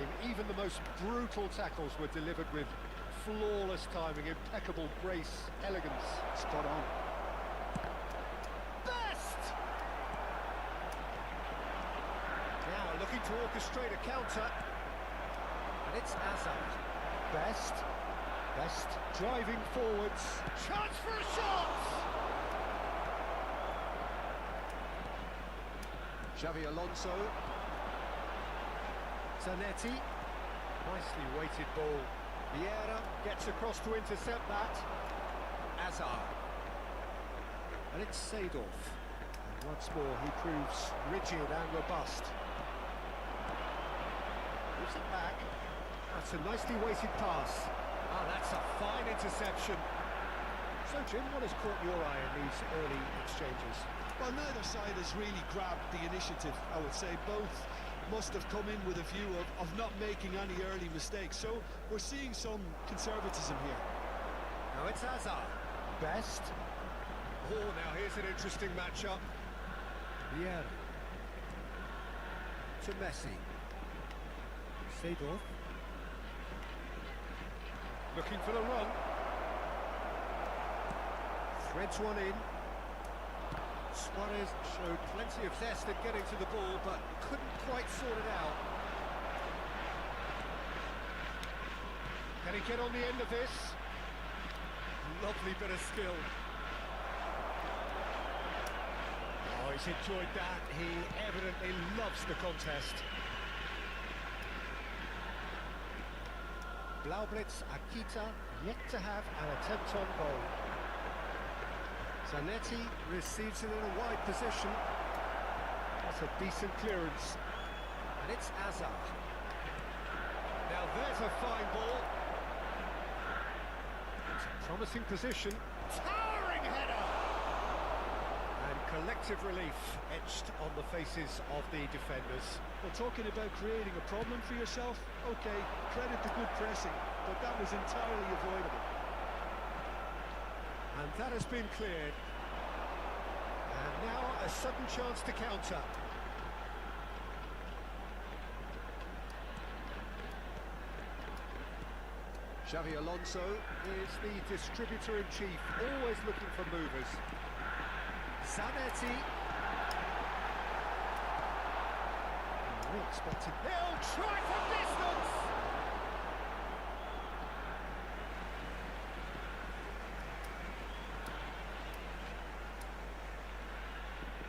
game. Even the most brutal tackles were delivered with flawless timing, impeccable grace, elegance. Spot on. Best! Now looking to orchestrate a counter. And it's Hazard. Best. Best driving forwards. Chance for a shot! Xavi Alonso. Zanetti. Nicely weighted ball. Vieira gets across to intercept that. Hazard. And it's Seedorf. And once more he proves rigid and robust. Moves it back. That's a nicely weighted pass. Ah, that's a fine interception. So, Jim, what has caught your eye in these early exchanges? Well, neither side has really grabbed the initiative, I would say. Both must have come in with a view of not making any early mistakes. So, we're seeing some conservatism here. Now it's Hazard. Best. Oh, now here's an interesting matchup. Vieira. To Messi. Seedorf. Looking for the run. Threads one in. Suarez showed plenty of zest at getting to the ball, but couldn't quite sort it out. Can he get on the end of this? Lovely bit of skill. Oh, he's enjoyed that. He evidently loves the contest. Blaublitz Akita yet to have an attempt on goal. Zanetti receives it in a wide position. That's a decent clearance. And it's Hazard. Now there's a fine ball. It's a promising position. Towering header! And collective relief etched on the faces of the defenders. Well, talking about creating a problem for yourself, okay, credit to good pressing, but that was entirely avoidable. And that has been cleared. And now a sudden chance to counter. Xavi Alonso is the distributor-in-chief, always looking for movers. Zanetti. We expected. They'll try from distance!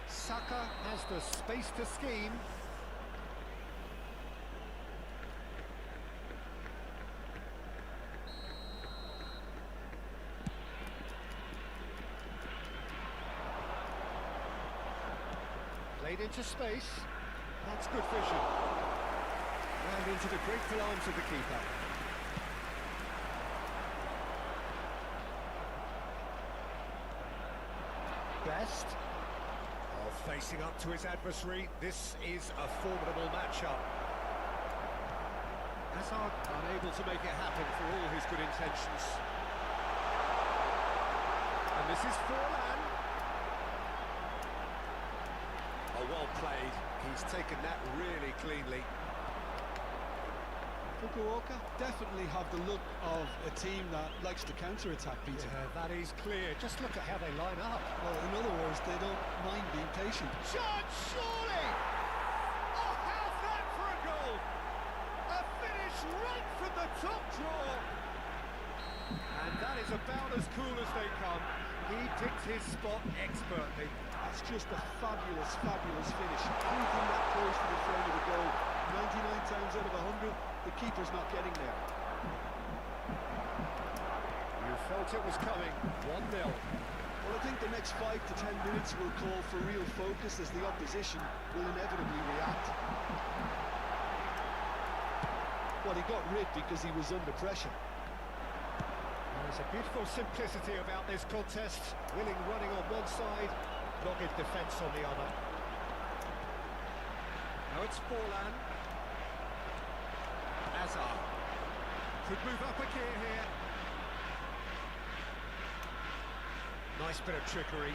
Saka has the space to scheme. Played into space. That's good vision. And into the grateful arms of the keeper. Best. Facing up to his adversary, this is a formidable matchup. Hazard unable to make it happen for all his good intentions. And this is Forlan. Oh, well played. He's taken that really cleanly. Fukuoka definitely have the look of a team that likes to counter-attack, Peter. Yeah, that is clear. Just look at how they line up. Well, in other words, they don't mind being patient. Chance, surely! Oh, how's that for a goal? A finish right from the top draw. And that is about as cool as they come. He picked his spot expertly. That's just a fabulous, fabulous finish. Anything that close to the frame of the goal, 99 times out of 100, the keeper's not getting there. You felt it was coming. 1-0. Well, I think the next 5 to 10 minutes will call for real focus as the opposition will inevitably react. Well, he got rid because he was under pressure. There's a beautiful simplicity about this contest. Willing running on one side, dogged defence on the other. Now it's Forlan. Hazard. Could move up a gear here. Nice bit of trickery.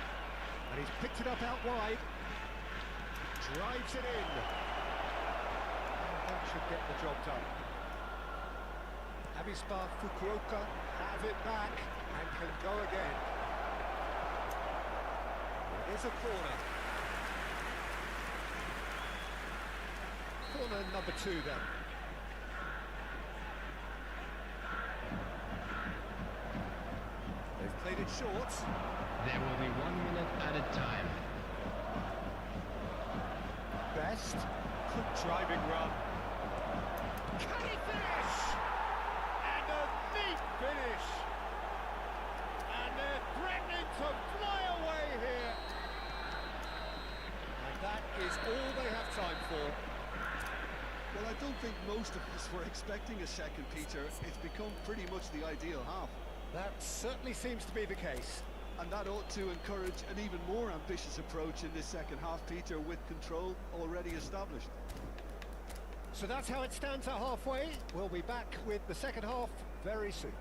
And he's picked it up out wide. Drives it in. And that should get the job done. Abispa Fukuoka have it back and can go again. It is a corner. Corner number 2 then. They've played it short. There will be 1 minute added time. Best. Good driving run. Can he finish? And a neat finish. And they're threatening to fly away here. And that is all they have time for. Well, I don't think most of us were expecting a second, Peter. It's become pretty much the ideal half. That certainly seems to be the case. And that ought to encourage an even more ambitious approach in this second half, Peter, with control already established. So that's how it stands at halfway. We'll be back with the second half very soon.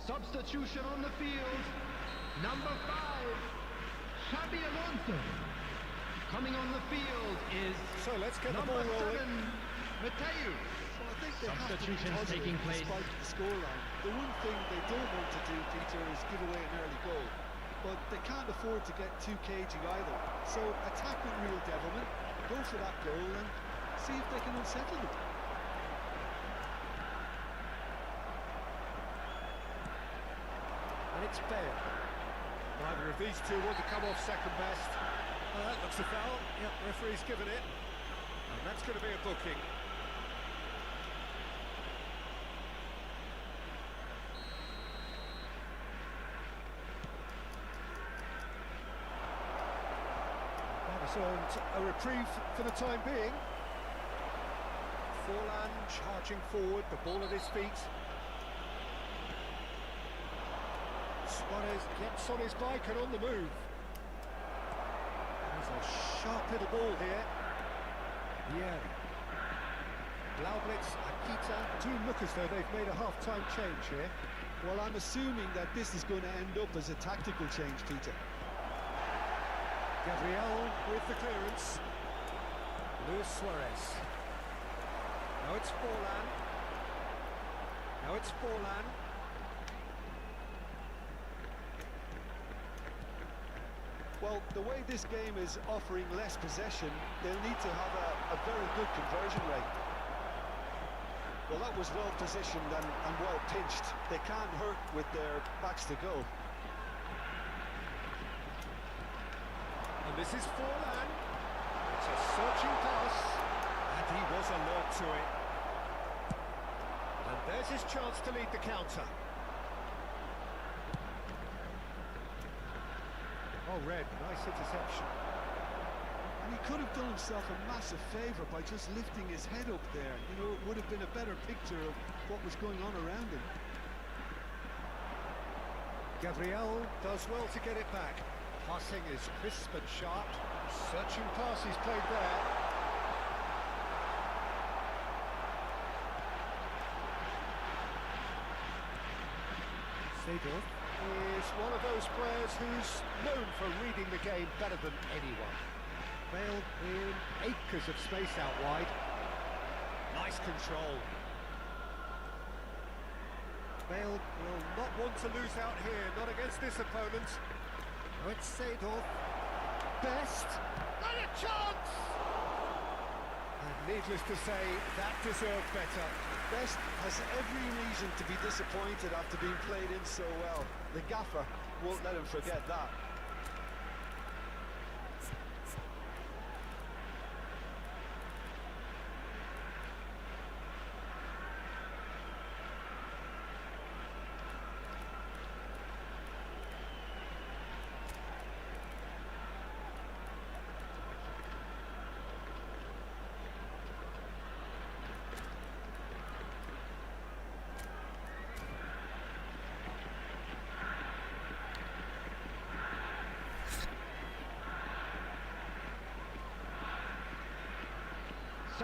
Substitution on the field. Number 5, Xabi Alonso. Coming on the field is So let's get the number ball rolling. 7, Mateus. Well, I think they have to be Substitutions positive taking place. despite the scoreline. The one thing they don't want to do, Peter, is give away an early goal. But they can't afford to get too cagey either. So attack with real devilment, go for that goal and see if they can unsettle them. And it's Bale. Neither of these two want to come off second best. That looks a foul. Yep, referee's given it. And that's going to be a booking. That has earned a reprieve for the time being. Forlan charging forward, the ball at his feet. Suarez gets on his bike and on the move. There's a sharp little ball here. Vieri. Blaublitz, Akita do look as though they've made a half-time change here. Well, I'm assuming that this is going to end up as a tactical change, Peter. Gabriel with the clearance. Luis Suarez. Now it's Forlan. Now it's Forlan. Well, the way this game is offering less possession, they'll need to have a very good conversion rate. Well, that was well positioned and well pinched. They can't hurt with their backs to go. And this is Forlan. It's a searching pass, and he was alert to it. And there's his chance to lead the counter. Oh, Red, nice interception. And he could have done himself a massive favour by just lifting his head up there. You know, it would have been a better picture of what was going on around him. Gabriel does well to get it back. Passing is crisp and sharp. Searching pass he's played there. Seedorf is one of those players who's known for reading the game better than anyone. Bale in acres of space out wide. Nice control. Bale will not want to lose out here, not against this opponent. Now it's Seedorf. Best. And a chance! And needless to say, that deserved better. Best has every reason to be disappointed after being played in so well. The gaffer won't let him forget that.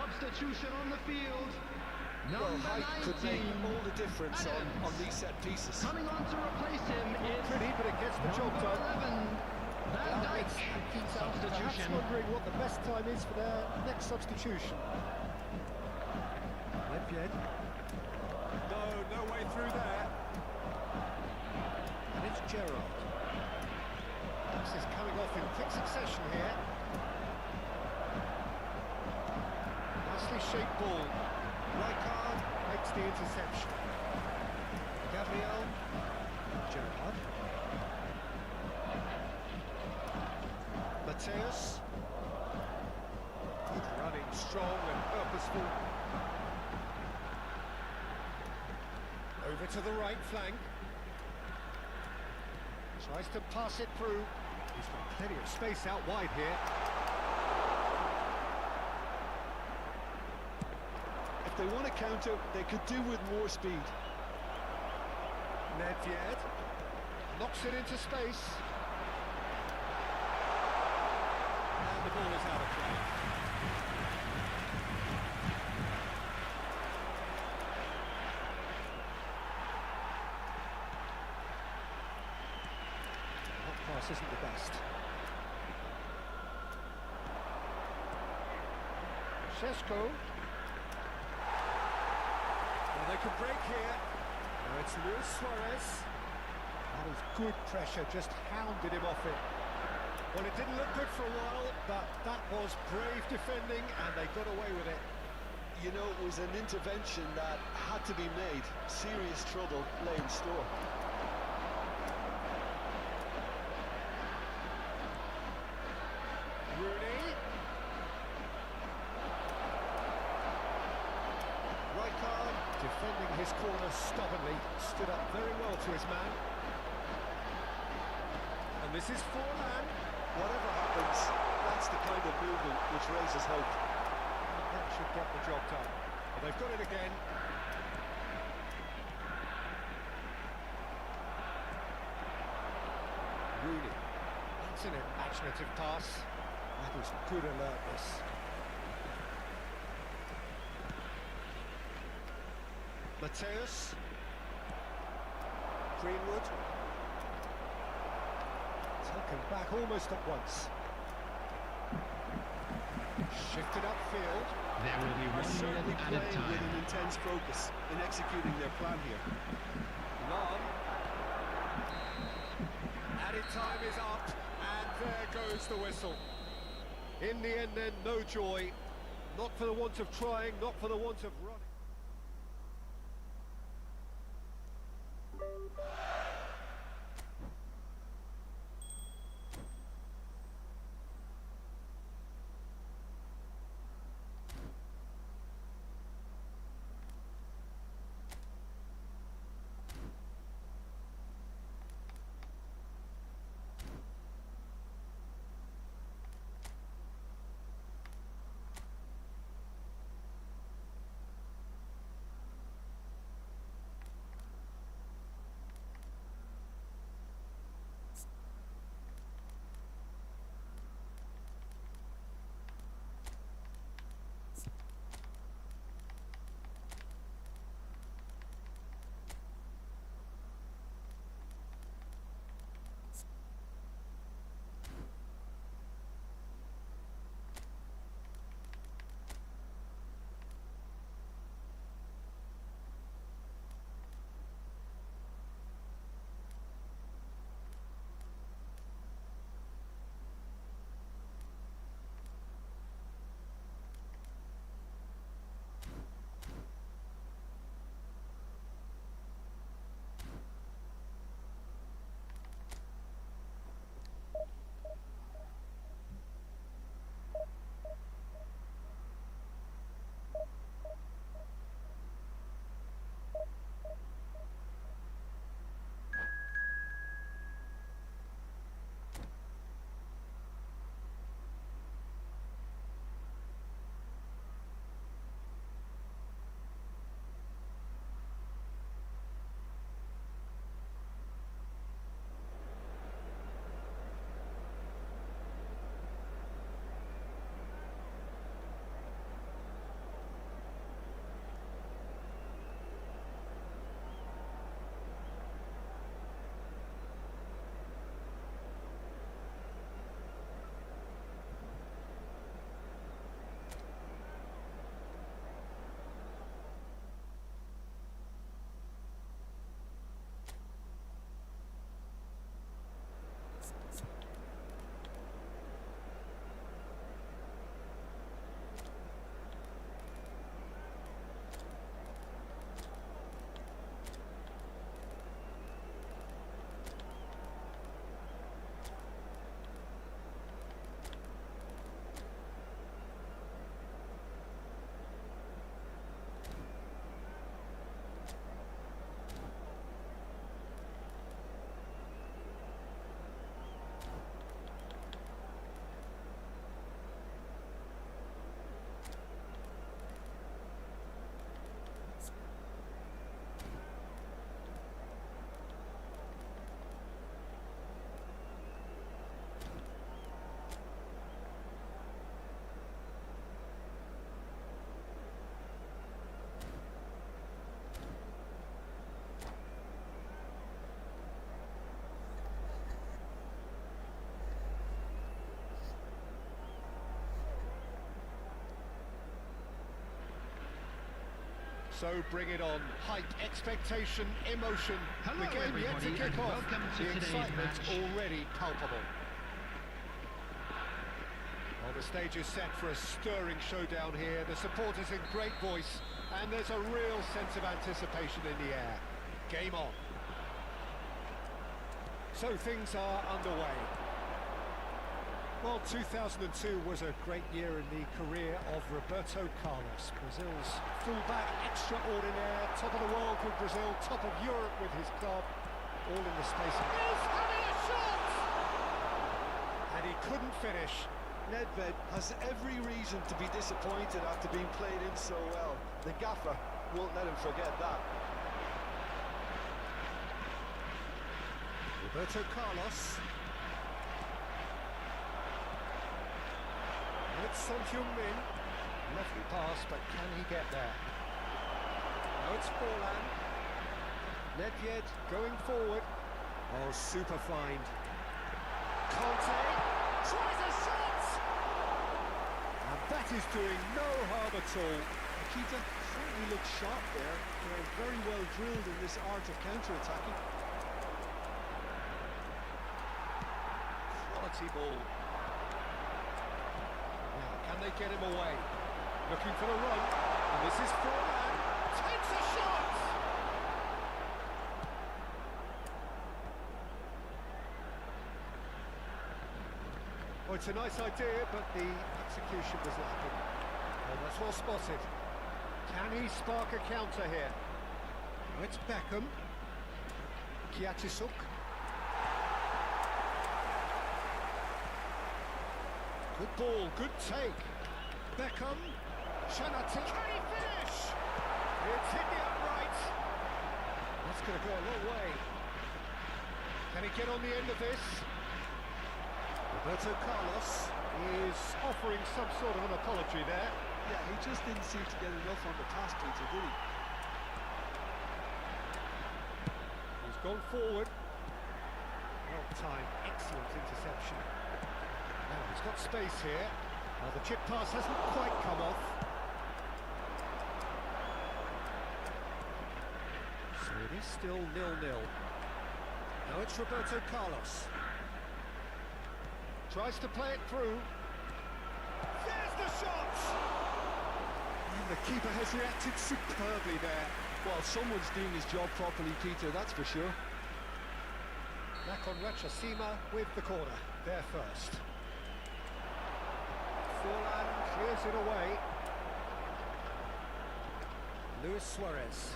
Substitution on the field. Well, Number height 19. could make all the difference on these set pieces. Coming on to replace him is Pretty, but it gets the job number done. 11, Van Dijk. Perhaps Substitution. wondering what the best time is for their next substitution. Ledfied. No way through there. And it's Gerrard. This is coming off in quick succession here. Nicely shaped ball. Rijkaard makes the interception. Gabriel. Gerrard. Mateus. Good running, strong and purposeful. Over to the right flank. Tries to pass it through. He's got plenty of space out wide here. If they want to counter, they could do with more speed. Ledfiad knocks it into space. And the ball is out of play. That pass isn't the best. Šeško. Well, they can break here. Now it's Luis Suarez. That is good pressure, just hounded him off it. Well, it didn't look good for a while, but that was brave defending, and they got away with it. You know, it was an intervention that had to be made. Serious trouble lay in store. Rooney. Rijkaard defending his corner stubbornly, stood up very well to his man. And this is Forlan. Whatever happens, that's the kind of movement which raises hope. That should get the job done. But they've got it again. Rooney. That's an imaginative pass. That was good alertness. Mateus. Greenwood. Taken back almost at once. Shifted upfield. There will be They're 1 certainly minute at a playing with time. an intense focus in executing their plan here. Long. Added time is up, and there goes the whistle. In the end then, no joy. Not for the want of trying, not for the want of running. So bring it on. Hype, expectation, emotion. Hello, the game yet to everybody, kick and off. welcome to The today's excitement's match. already palpable. Well, the stage is set for a stirring showdown here. The supporters in great voice, and there's a real sense of anticipation in the air. Game on. So things are underway. Well, 2002 was a great year in the career of Roberto Carlos. Brazil's fullback extraordinaire, top of the world with Brazil, top of Europe with his club, all in the space of... He's having a shot! And he couldn't finish. Nedved has every reason to be disappointed after being played in so well. The gaffer won't let him forget that. Roberto Carlos. It's Son Heung-min. Lovely pass, but can he get there? Now it's Forlan. Nedved going forward. Oh, super find. Conte tries a shot! And that is doing no harm at all. Akita certainly looks sharp there. They're very well drilled in this art of counter-attacking. Quality ball. Can they get him away? Looking for the run, and this is Forlan. Takes a shot! Well, it's a nice idea, but the execution was lacking. Oh, that's well spotted. Can he spark a counter here? Oh, it's Beckham. Kiatisuk. Good ball, good take. Beckham, Shanati. Can he finish? It's hit the upright. That's going to go a long way. Can he get on the end of this? Roberto Carlos is offering some sort of an apology there. Yeah, he just didn't seem to get enough on the pass, Peter, did he? He's gone forward. Well timed, excellent interception. Now he's got space here. Well, the chip pass hasn't quite come off. So it is still 0-0. Now it's Roberto Carlos. Tries to play it through. There's the shot! And the keeper has reacted superbly there. Well, someone's doing his job properly, Peter, that's for sure. Nakon Rachasima with the corner, there first. Forlan clears it away. Luis Suarez.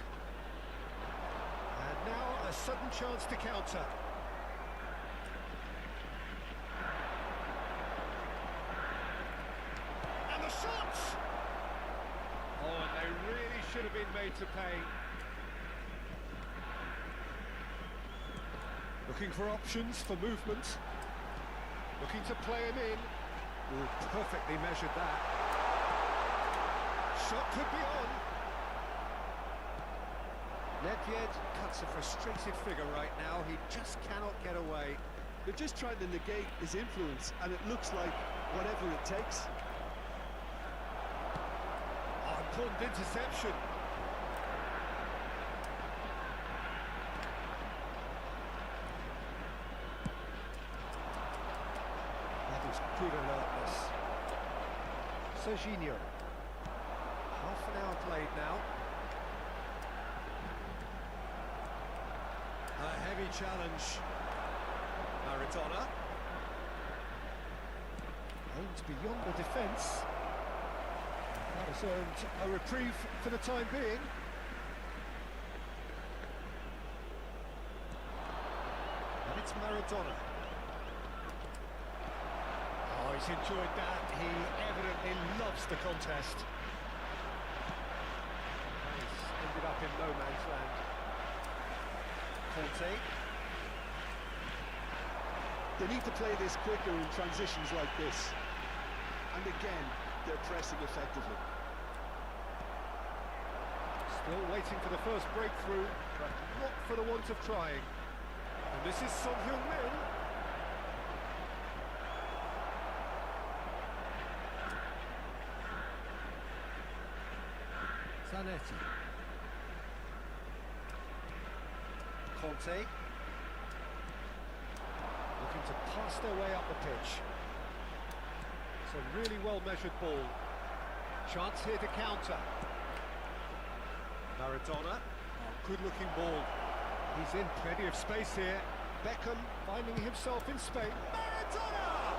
And now a sudden chance to counter. And the shot! Oh, and they really should have been made to pay. Looking for options for movement. Looking to play him in. Ooh, perfectly measured that. Shot could be on. Nedved cuts a frustrated figure right now. He just cannot get away. They're just trying to negate his influence, and it looks like whatever it takes. Oh, important interception. Good alertness. Serginho. Half an hour played now. A heavy challenge. Maradona. Aims beyond the defence. That has earned a reprieve for the time being. And it's Maradona. Oh, he's enjoyed that. He evidently loves the contest. He's ended up in no man's land. Conte. They need to play this quicker in transitions like this. And again, they're pressing effectively. Still waiting for the first breakthrough, but not for the want of trying. And this is Son Heung-min. Zanetti. Conte. Looking to pass their way up the pitch. It's a really well-measured ball. Chance here to counter. Maradona. Oh, good-looking ball. He's in plenty of space here. Beckham finding himself in space. Maradona!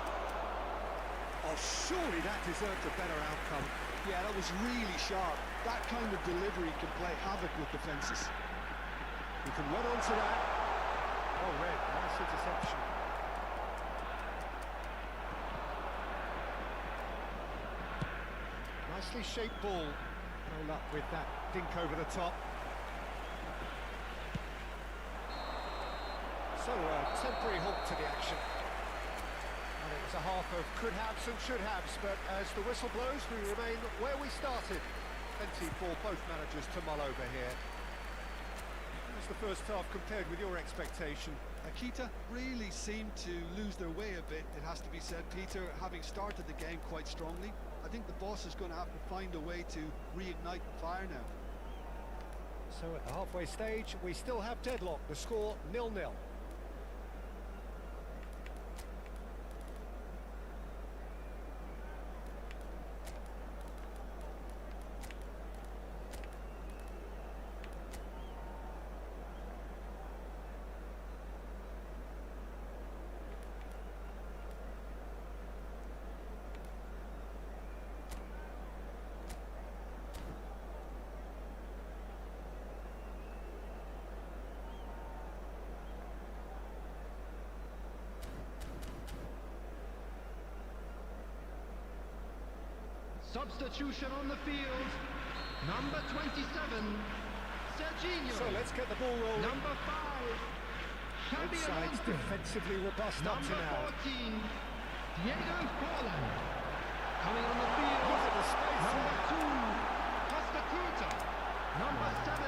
Oh, surely that deserved a better outcome. Yeah, that was really sharp. That kind of delivery can play havoc with defences. He can run onto that. Oh, red. Nice interception. Nicely shaped ball. No luck with that dink over the top. So, temporary halt to the action. And it was a half of could-haves and should-haves, but as the whistle blows, we remain where we started. Plenty for both managers to mull over here. How's the first half compared with your expectation? Akita really seemed to lose their way a bit, it has to be said, Peter, having started the game quite strongly. I think the boss is going to have to find a way to reignite the fire now. So at the halfway stage, we still have deadlock. The score 0-0. Substitution on the field. Number 27, Serginho. So let's get the ball rolling. Number 5, Xabi Side's Alonso. defensively robust up to Number now. 14, Diego Forlan. Coming on the field. Look at the space Number there. 2, Costa Curta. Number 7,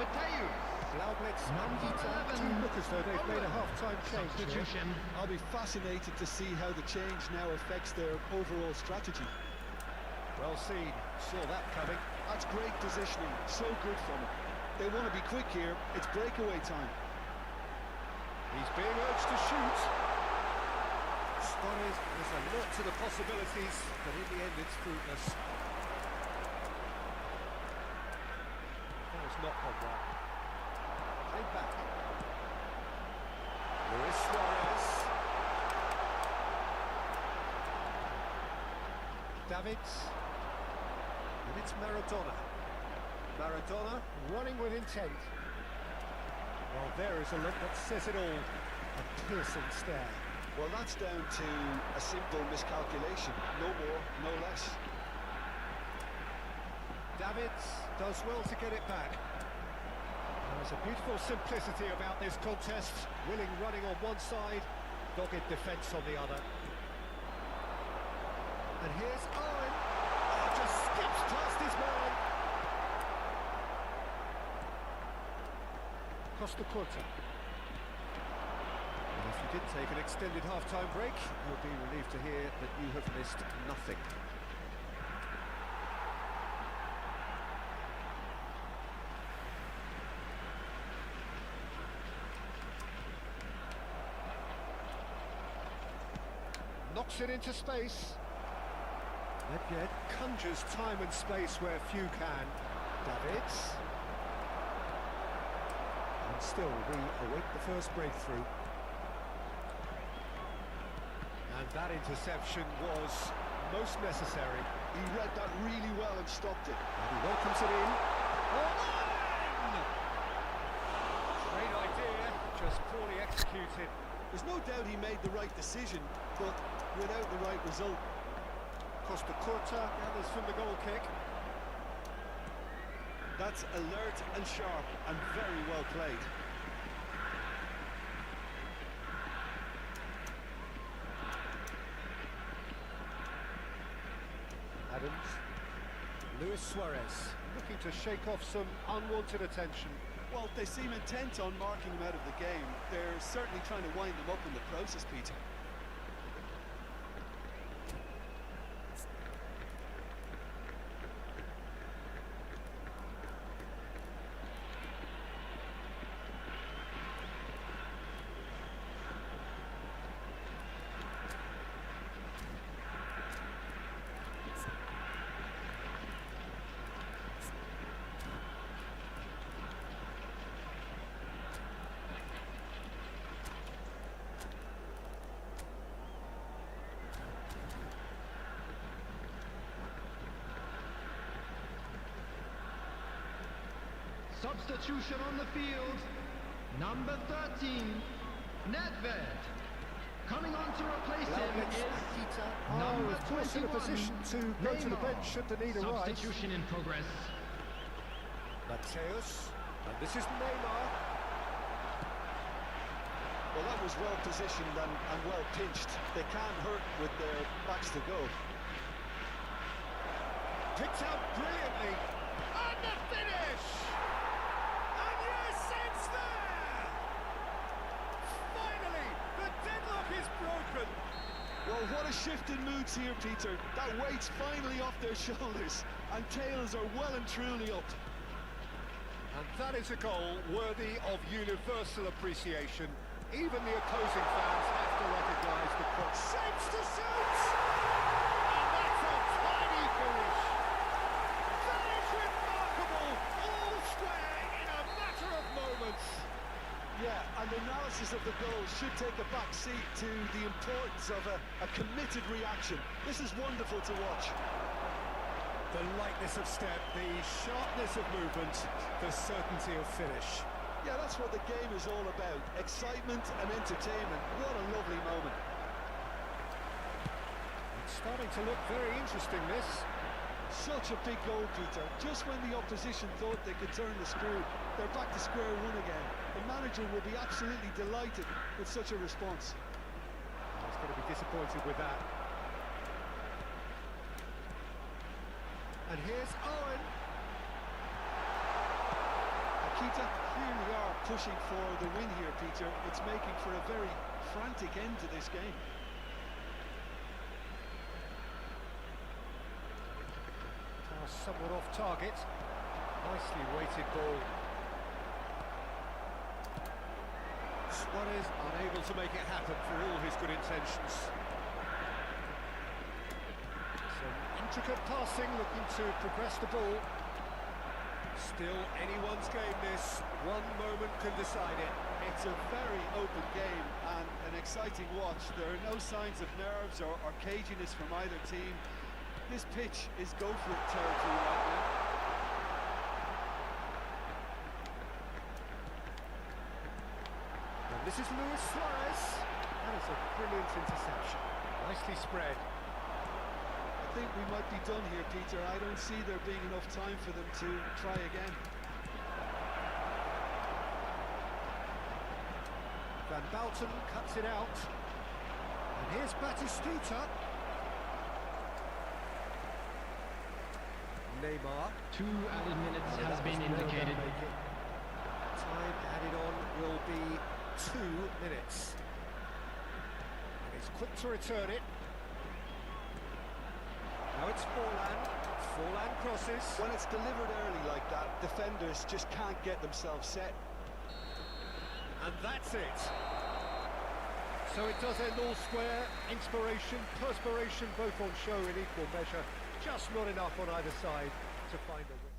Mateus. Blaublitz Number 11, do look as though they've made a half-time change here. Substitution. I'll be fascinated to see how the change now affects their overall strategy. Well seen, saw that coming. That's great positioning, so good from him. They want to be quick here, it's breakaway time. He's being urged to shoot. Spotted, there's a lot to the possibilities, but in the end it's fruitless. That was not gone well. Played back. Luis Suarez. Davids. And it's Maradona. Maradona running with intent. Well, there is a look that says it all. A piercing stare. Well, that's down to a simple miscalculation. No more, no less. Davids does well to get it back. There's a beautiful simplicity about this contest. Willing running on one side, dogged defence on the other. And here's Owen. Oh, just skips past his man. Costa Curta. Well, if you did take an extended half-time break, you'll be relieved to hear that you have missed nothing. Knocks it into space. Nedved conjures time and space where few can. Davids. And still we await the first breakthrough. And that interception was most necessary. He read that really well and stopped it. And he welcomes it in. Online! Great idea, just poorly executed. There's no doubt he made the right decision, but without the right result. Costa Curta gathers from the goal kick. That's alert and sharp and very well played. Adams. Luis Suarez looking to shake off some unwanted attention. Well, they seem intent on marking him out of the game. They're certainly trying to wind him up in the process, Peter. Substitution on the field. Number 13, Nedved. Coming on to replace him is number of course, in a 21, position to go to the Neymar. bench should the need arise. Substitution in progress. Mateus, and this is Neymar. Well, that was well positioned and well pinched. They can't hurt with their backs to go. Picked out brilliantly. And the finish! And yes, it's there! Finally, the deadlock is broken. Well, what a shift in moods here, Peter. That weight's finally off their shoulders, and tails are well and truly up. And that is a goal worthy of universal appreciation. Even the opposing fans have to recognise the cross. Shapes to shoot! And that's a tiny finish. That is remarkable! All square in a matter of moments. Yeah, and analysis of the goal should take a back seat to the importance of a committed reaction. This is wonderful to watch. The lightness of step, the sharpness of movement, the certainty of finish. Yeah, that's what the game is all about. Excitement and entertainment. What a lovely moment. It's starting to look very interesting, this. Such a big goal, Peter. Just when the opposition thought they could turn the screw, they're back to square one again. The manager will be absolutely delighted with such a response. He's going to be disappointed with that. And here's Owen. Akita clearly are pushing for the win here, Peter. It's making for a very frantic end to this game. Pass somewhat off target. Nicely weighted ball. Suarez unable to make it happen for all his good intentions. Some intricate passing, looking to progress the ball. Still anyone's game, this. One moment can decide it. It's a very open game and an exciting watch. There are no signs of nerves or caginess from either team. This pitch is go-for-it territory right now. And this is Luis Suarez. That is a brilliant interception. Nicely spread. I think we might be done here, Peter. I don't see there being enough time for them to try again. Van Bouten cuts it out. And here's Batistuta. Neymar. 2 added minutes has been indicated. Time added on will be 2 minutes. And he's quick to return it. Now it's Forlan. Forlan crosses. When it's delivered early like that, defenders just can't get themselves set. And that's it. So it does end all square. Inspiration, perspiration, both on show in equal measure. Just not enough on either side to find a win.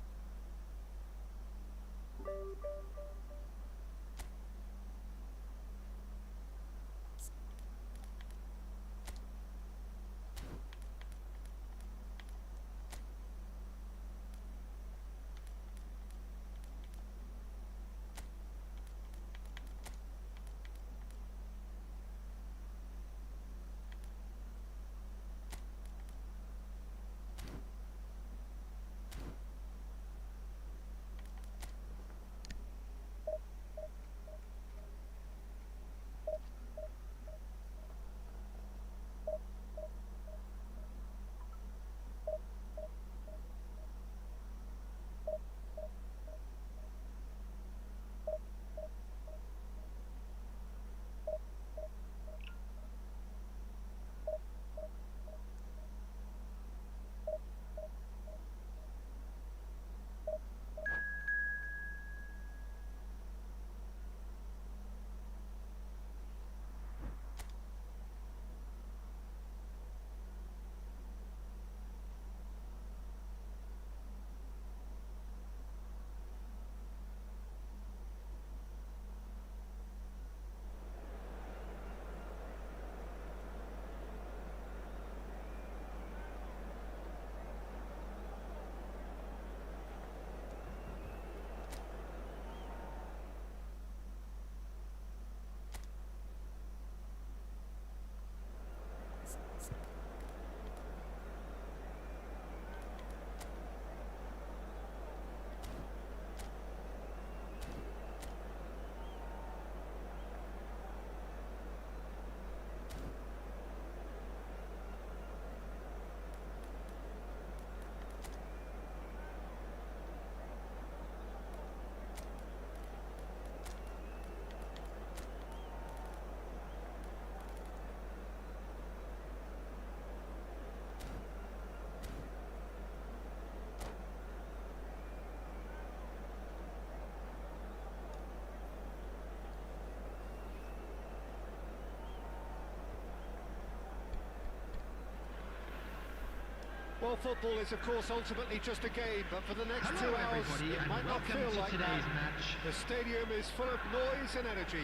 Well, football is, of course, ultimately just a game, but for the next Hello 2 hours, everybody it and might not welcome feel to like today's that. match. The stadium is full of noise and energy.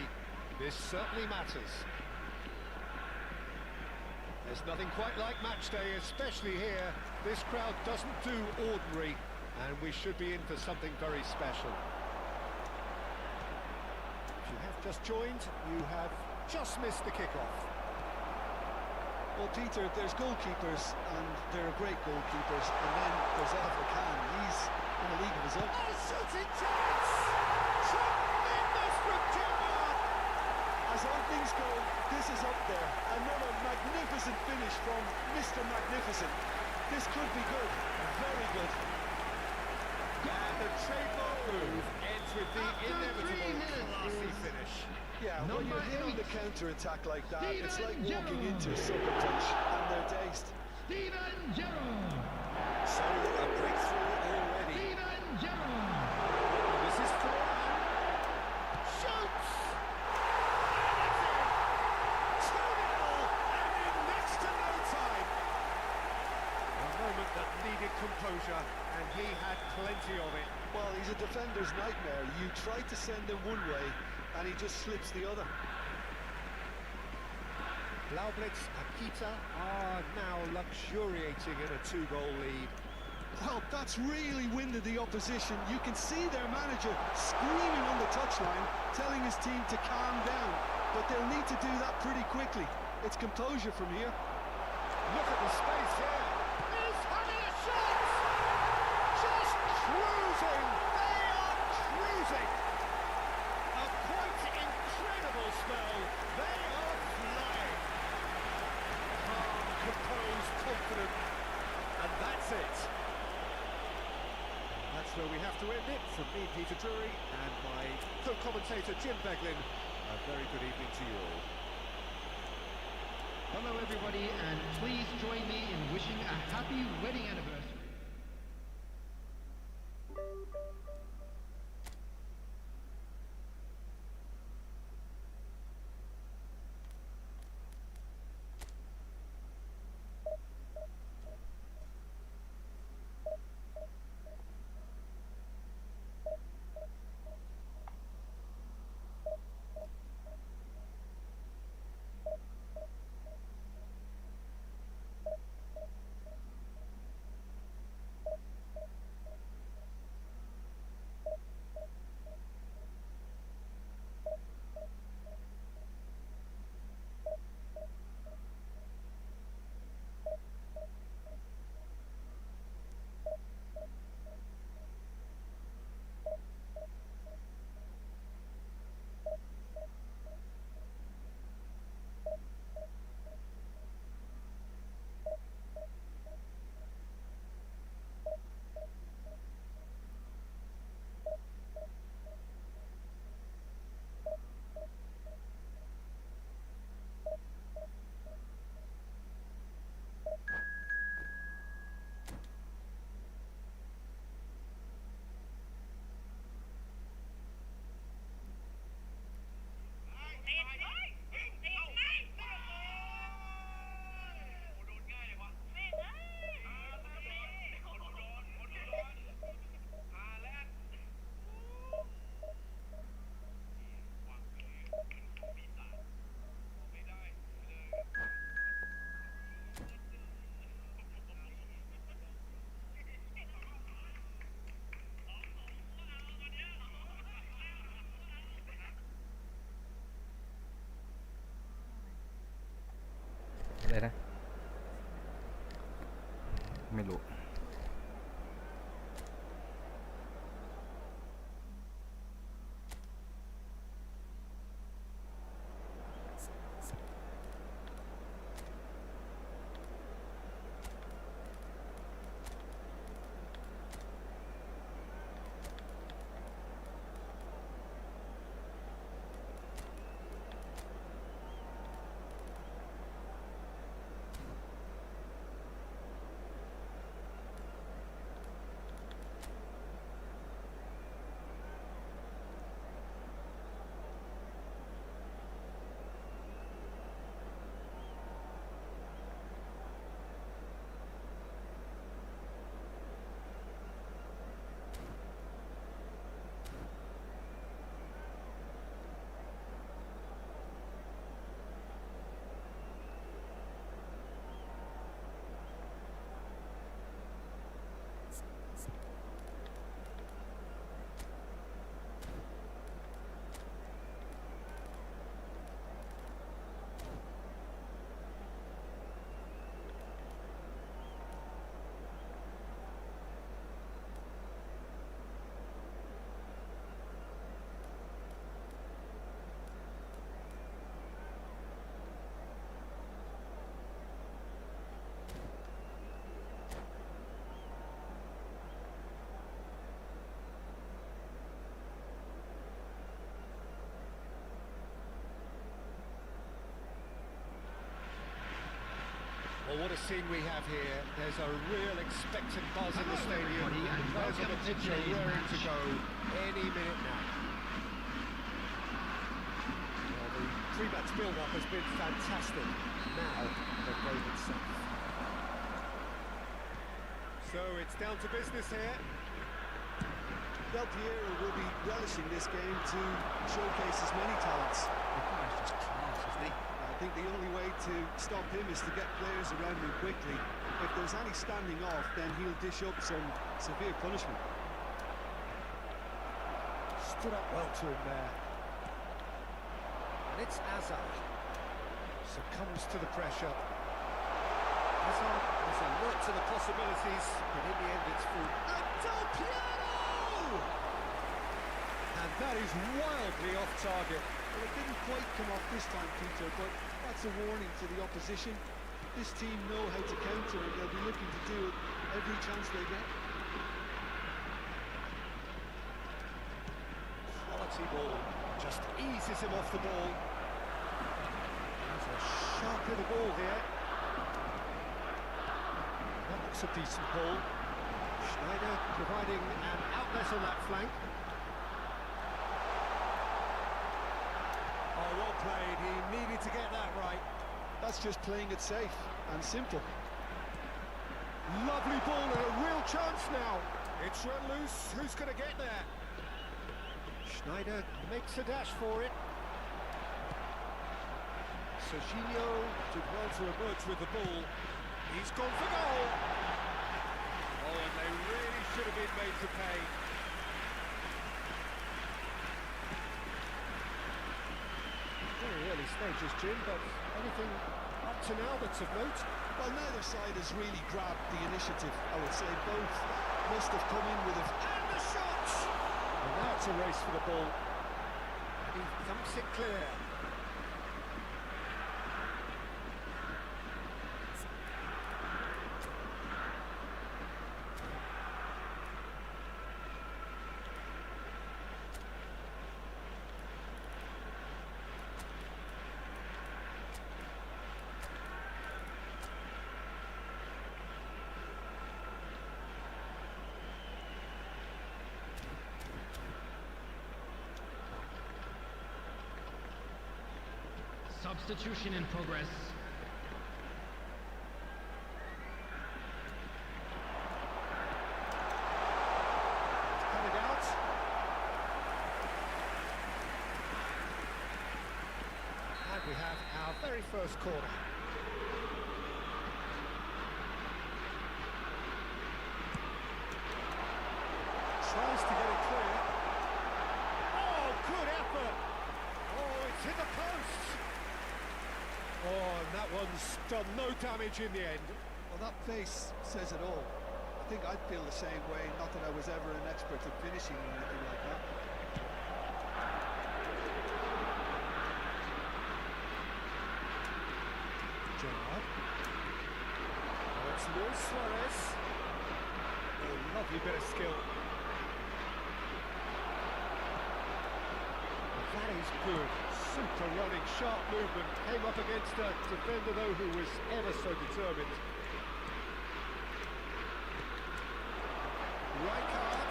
This certainly matters. There's nothing quite like match day, especially here. This crowd doesn't do ordinary, and we should be in for something very special. If you have just joined, you have just missed the kickoff. Well, Peter, there's goalkeepers, and they're great goalkeepers, and then there's Alfred Khan. He's in a league of his own. Oh, shooting chance! Tremendous from Gerard! As openings go, this is up there. Another magnificent finish from Mr. Magnificent. This could be good, very good. And the trademark move ends with the After 3 inevitable minutes classy is- finish. Yeah, when Number you're hitting 8. the counter-attack like that, it's like Steven walking Gerrard. into a sucker punch, and they're dazed. Steven Gerrard. So a breakthrough already. Steven Gerrard. This is forehand. Shoots! And it's in. 2-0, and in next to no time. A moment that needed composure, and he had plenty of it. Well, he's a defender's nightmare. You try to send him one way, and he just slips the other. Blaublitz Akita are now luxuriating in a 2-goal lead. Well, that's really winded the opposition. You can see their manager screaming on the touchline, telling his team to calm down. But they'll need to do that pretty quickly. It's composure from here. Look at the space here. He's having a shot! Just cruising! They are cruising! A quite incredible spell. They are flying. Calm, composed, confident. And that's it. That's where we have to end it. From me, Peter Drury, and my co-commentator, Jim Beglin. A very good evening to you all. Hello everybody and please join me in wishing a happy wedding anniversary.อะไรนะไม่รู้ Well, what a scene we have here. There's a real expectant buzz in the Hello, stadium. everybody, and Players on the welcome to pitch are today's raring to match. go any minute now. Well, the pre-match build-up has been fantastic. Now, the game itself. So it's down to business here. Del Piero will be relishing this game to showcase his many talents. The guy's just class, isn't he? I think the only way to stop him is to get players around him quickly. If there's any standing off, then he'll dish up some severe punishment. Stood up well to him there. And it's Hazard. Succumbs to the pressure. Hazard has a look to the possibilities, but in the end it's through. And Del Piero! And that is wildly off target. Well, it didn't quite come off this time, Peter, but that's a warning to the opposition. This team know how to counter, and they'll be looking to do it every chance they get. Quality ball. Just eases him off the ball. That's a sharp little ball here. That looks a decent ball. Schneider providing an outlet on that flank. Oh, well played. He needed to get that right. That's just playing it safe and simple. Lovely ball and a real chance now. It's run loose. Who's going to get there? Schneider makes a dash for it. Serginho did well to emerge with the ball. He's gone for goal. Oh, and they really should have been made to pay. Very early stages, Jim, but anything up to now that's of note? Well, neither side has really grabbed the initiative, I would say. Both must have come in with a... And the shot! And now it's a race for the ball. And he thumps it clear. Substitution in progress. Coming out. And we have our very first corner. Tries to get it clear. Oh, good effort. Oh, it's hit the post. Oh, and that one's done no damage in the end. Well, that face says it all. I think I'd feel the same way, not that I was ever an expert at finishing or anything like that. Gerrard. Oh, it's Luis Suarez. Oh, lovely bit of skill. That is good. Super running, sharp movement. Came up against a defender, though, who was ever so determined. Rijkaard.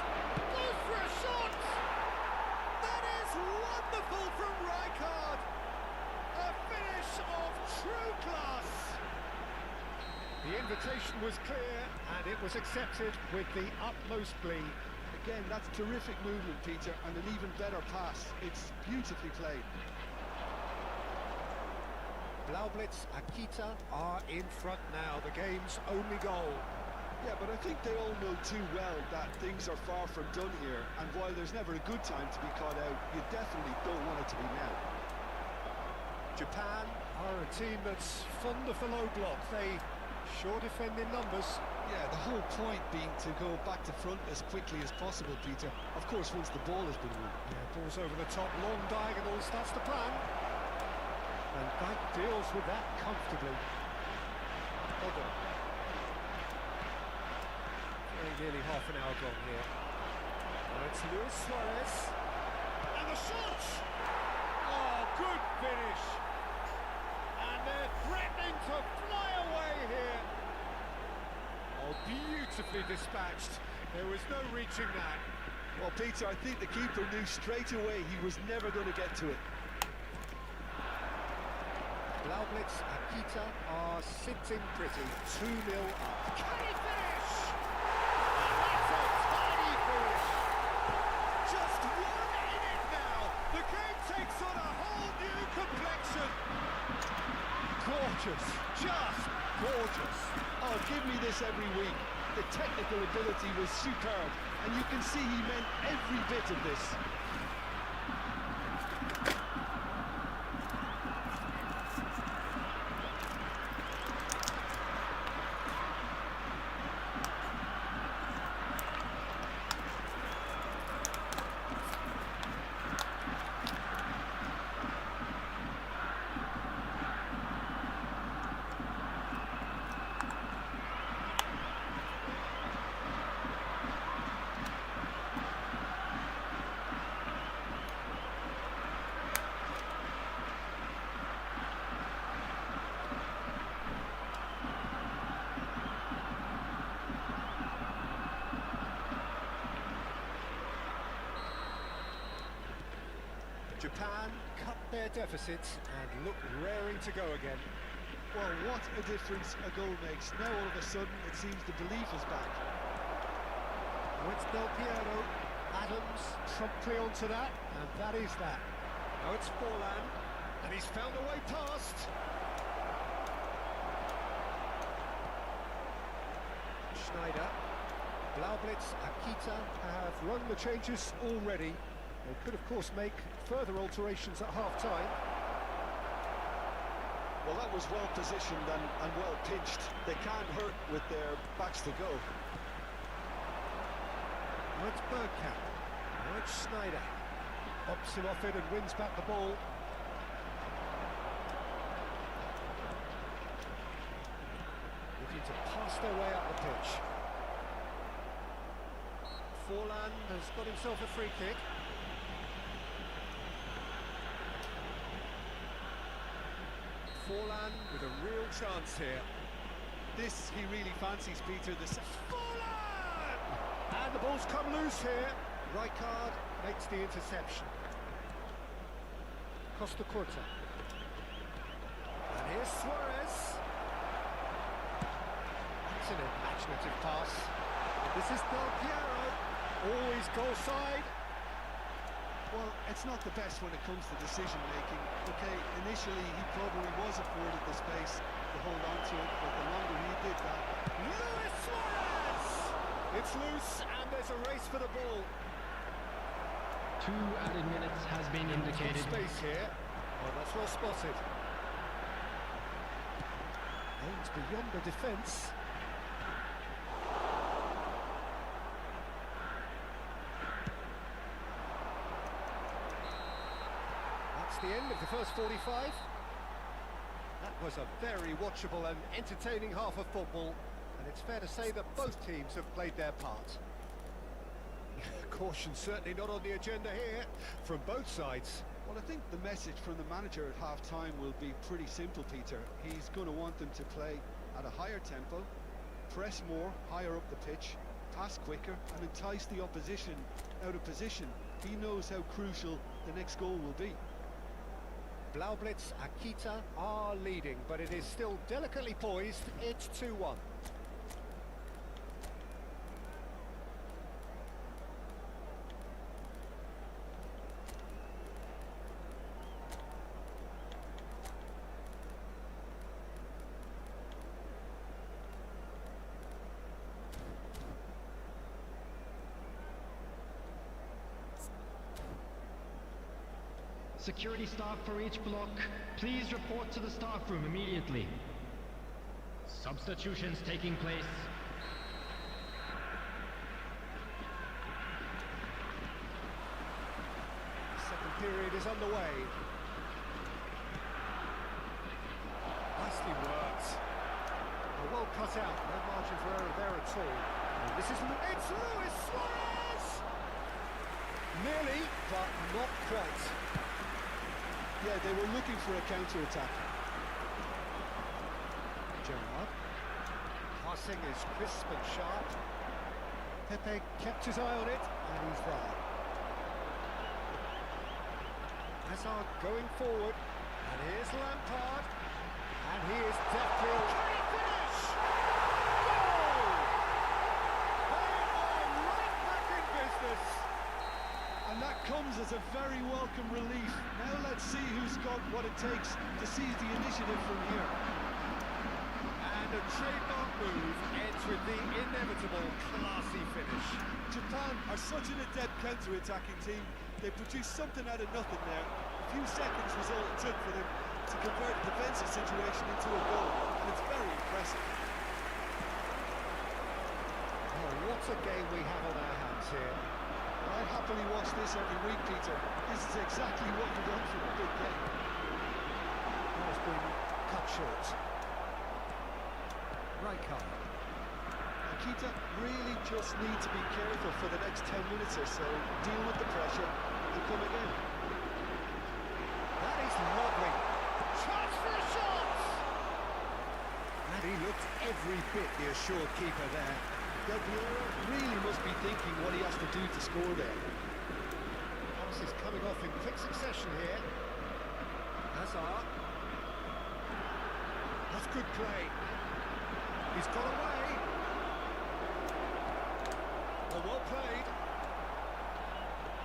Goes for a shot! That is wonderful from Rijkaard! A finish of true class! The invitation was clear, and it was accepted with the utmost glee. Again, that's terrific movement, Peter, and an even better pass. It's beautifully played. Blaublitz, Akita are in front now, the game's only goal. Yeah, but I think they all know too well that things are far from done here, and while there's never a good time to be caught out, you definitely don't want it to be now. Japan are a team that's fond of the low block. They sure defend in numbers. Yeah, the whole point being to go back to front as quickly as possible, Peter. Of course, once the ball has been won. Yeah, ball's over the top, long diagonals, that's the plan. And that deals with that comfortably. Hold on. Very nearly half an hour gone here. And it's Luis Suarez. And the shot! Oh, good finish. And they're threatening to fly away here. beautifully dispatched. There was no reaching that. Well, Peter, I think the keeper knew straight away he was never going to get to it. Blaublitz and Kita are sitting pretty, 2-0 up. Can he finish? That's a tiny finish! Just 1 inning now. The game takes on a whole new complexion. Gorgeous, just gorgeous. Oh, give me this every week. The technical ability was superb, and you can see he meant every bit of this. Japan cut their deficits and look raring to go again. Well, what a difference a goal makes. Now all of a sudden it seems the belief is back. Oh, it's Del Piero. Adams promptly onto that, and that is that. Now it's Forlan, and he's found a way past. Schneider. Blaublitz, Akita have run the changes already. They could, of course, make further alterations at half-time. Well, that was well positioned and well pitched. They can't hurt with their backs to go. Now it's Bergkamp. Now it's Schneider. Pops him off it and wins back the ball. Looking to pass their way up the pitch. Forlan has got himself a free kick. Forlan with a real chance here. This he really fancies, Peter. This Forlan! And the ball's come loose here. Rijkaard makes the interception. Costa Curta. And here's Suarez. That's an imaginative pass. And this is Del Piero. Always goal side. Well, it's not the best when it comes to decision-making. Okay, initially he probably was afforded the space to hold on to it, but the longer he did that... Luis Suarez! It's loose, and there's a race for the ball. 2 added minutes has been indicated. Space here. Oh, that's well spotted. Aims beyond the defence. The end of the first 45. That was a very watchable and entertaining half of football, and it's fair to say that both teams have played their part. Caution certainly not on the agenda here from both sides. Well, I think the message from the manager at half-time will be pretty simple, Peter. He's going to want them to play at a higher tempo, press more, higher up the pitch, pass quicker, and entice the opposition out of position. He knows how crucial the next goal will be. Blaublitz, Akita are leading, but it is still delicately poised. It's 2-1. Security staff for each block, please report to the staff room immediately. Substitutions taking place. The second period is underway. Nicely worked. Well cut out, no margin for error there at all. And this is... It's Luis Suarez! Nearly, but not quite. Yeah, they were looking for a counter-attack. Gerrard. passing is crisp and sharp. Pepe kept his eye on it, and he's there. Hazard going forward, and here's Lampard, and he is deftly... Can he finish? Goal! They are right back in business. And that comes as a very welcome relief. Now let's see who's got what it takes to seize the initiative from here. And a trademark move ends with the inevitable classy finish. Japan are such an adept counter-attacking team. They produced something out of nothing there. A few seconds was all it took for them to convert a defensive situation into a goal, and it's very impressive. Oh, what a game we have on our hands here. I'd happily watch this every week, Peter. This is exactly what you want from a big game. That has been cut short. Rijkaard. Akita really just need to be careful for the next 10 minutes or so, deal with the pressure, and come again. That is lovely. Chance for a shot! And he looked every bit the assured keeper there. Del Piero really must be thinking what he has to do to score there. Passes coming off in quick succession here. Hazard. That's good play. He's got away. Oh, well played.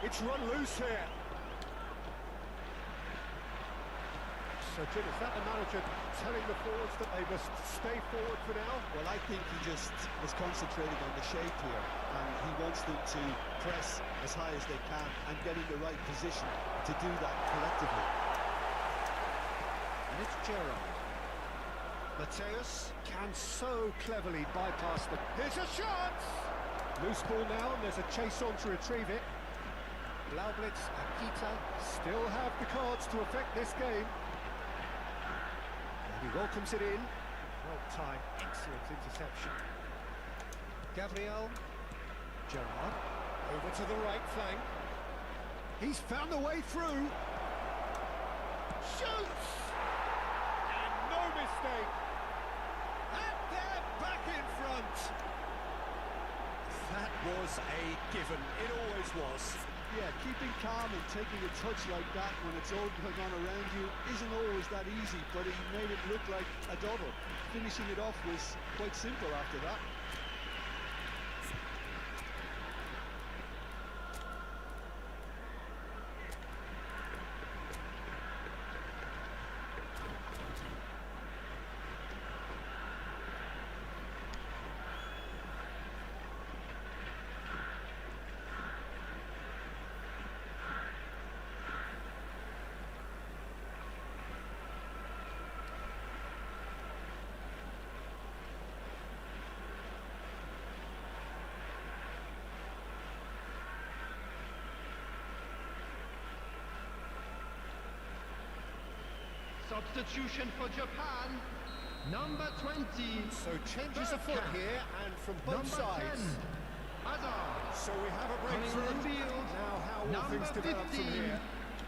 It's run loose here. So, Jim, is that the manager telling the forwards that they must stay forward for now? Well, I think he just is concentrating on the shape here, and he wants them to press as high as they can and get in the right position to do that collectively. And it's Gerrard. Mateus can so cleverly bypass the... Here's a shot! Loose ball now, and there's a chase on to retrieve it. Blaublitz, Akita still have the cards to affect this game. And he welcomes it in. Well timed, excellent interception. Gabriel. Gerrard. Over to the right flank. He's found the way through. Shoots! And no mistake. And they're back in front. That was a given. It always was. Yeah, keeping calm and taking a touch like that when it's all going on around you isn't always that easy, but he made it look like a double. Finishing it off was quite simple after that. Substitution for Japan, number 20. So changes afoot here, and from both number sides. 10, Hazard. So we have a Coming breakthrough. on the field, Now how will number things develop 15, from here?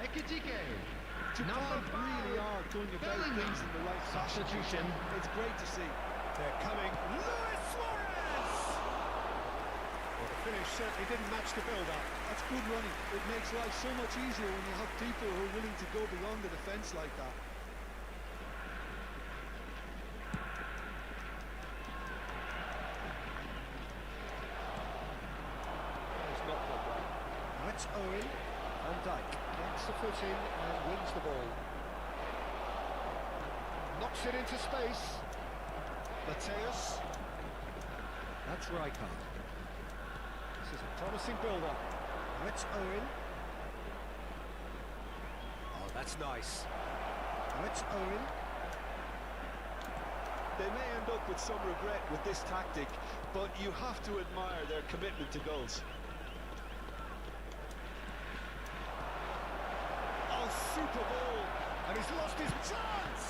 Ekitike. Japan Number 5, really are going about Bellingham. things in the right fashion. Substitution. It's great to see. They're coming. Luis Suarez! Well, the finish certainly didn't match the build-up. That's good running. It makes life so much easier when you have people who are willing to go beyond the defence like that. It's not that way. Now it's Owen. Van Dijk gets the foot in and wins the ball. Knocks it into space. Mateus. That's Rijkaard. This is a promising build-up. Now it's Owen. Oh, that's nice. Now it's Owen. They may end up with some regret with this tactic, but you have to admire their commitment to goals. Oh, super ball! And he's lost his chance!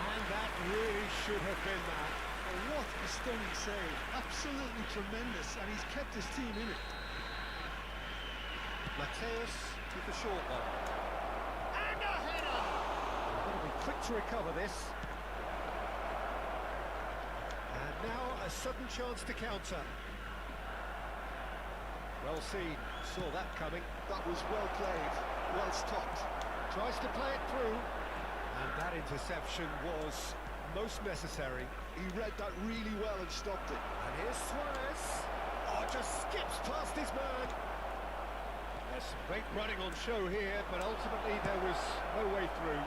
And that really should have been that. Oh, what a stunning save. Absolutely tremendous, and he's kept his team in it. Mateus with the short one. And a header! Got to be quick to recover this. Now a sudden chance to counter. Well seen, saw that coming. That was well played, well stopped. Tries to play it through. And that interception was most necessary. He read that really well and stopped it. And here's Suarez. Oh, just skips past his man. There's some great running on show here, but ultimately there was no way through.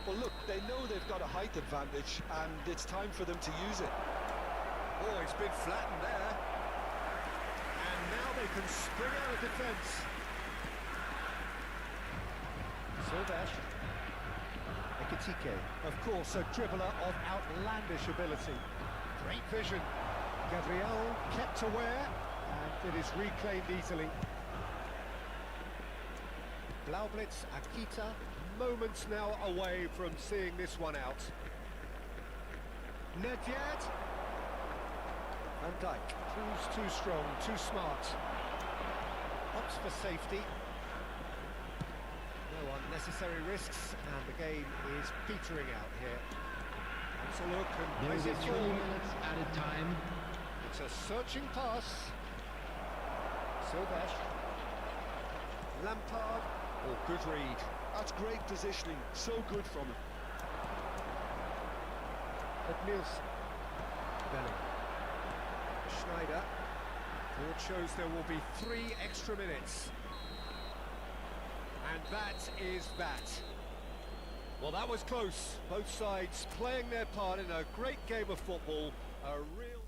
Well, look, they know they've got a height advantage, and it's time for them to use it. Oh, it's been flattened there. And now they can spring out of defence. Silvesh. Ekitike. Of course, a dribbler of outlandish ability. Great vision. Gabriel kept aware, and it is reclaimed easily. Blaublitz, Akita, moments now away from seeing this one out. Nedved. Van Dijk proves too strong, too smart. Opts for safety. No unnecessary risks, and the game is petering out here. That's a look and There plays will it be 3 forward. minutes added time. It's a searching pass. Silvesh. Lampard. Oh, good read. That's great positioning, so good from him. Nielsen. Belling. Schneider. Board shows there will be 3 extra minutes. And that is that. Well, that was close. Both sides playing their part in a great game of football. A real...